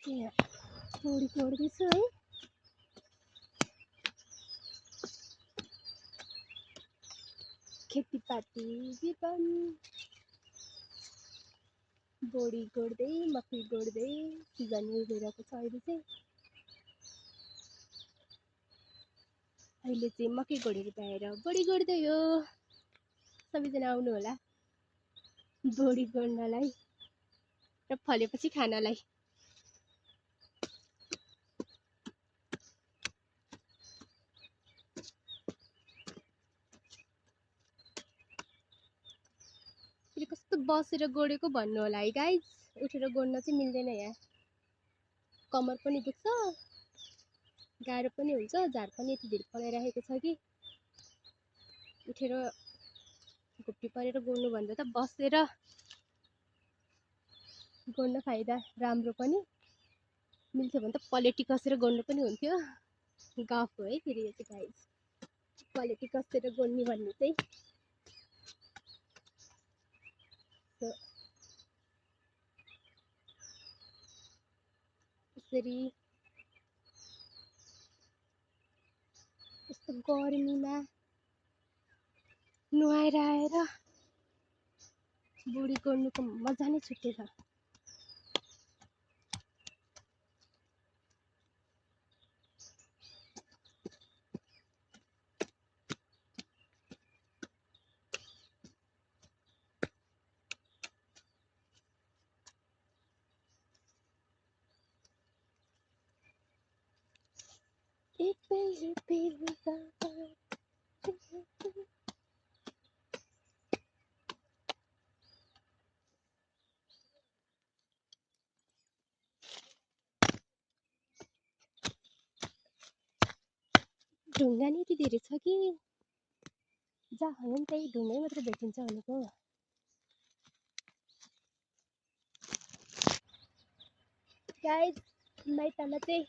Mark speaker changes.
Speaker 1: चाहिँ यहाँ पौडी गर्दैछु है। खेतीपाती जीवन बोडी गोड्दै मकै गोड्दै सिजन भइरहेको छ अहिले चाहिँ। अहिले चाहिँ मकै गोडेर भ्याएर बोडी गोड्दै हो। सबैजना आउनु होला बोडी गोड्नलाई र फलेपछि खानलाई। फेरि कस्तो बसेर गोडेको भन्नु होला है गाइज। उठेर गोड्न चाहिँ मिल्दैन यहाँ, कमर पनि दुख्छ, गाह्रो पनि हुन्छ। झार पनि यति धेरै पलाइराखेको छ कि उठेर घुप्टी परेर गोड्नुभन्दा त बसेर गोड्न फाइदा राम्रो पनि। मिल्थ्यो भने त पलेटी कसेर गोड्नु पनि हुन्थ्यो। गफ हो है फेरि यो चाहिँ गाइज, पलेटी कसेर गोड्ने भन्ने चाहिँ। यसरी यस्तो गर्मीमा नुहाएर आएर बोडी गोड्नुको मजा नै छुट्टै छ। ढुङ्गा नि यति धेरै छ कि जहाँ हेर्यो नि त्यही ढुङ्गै मात्र भेटिन्छ भनेको। गाइज माइतमा चाहिँ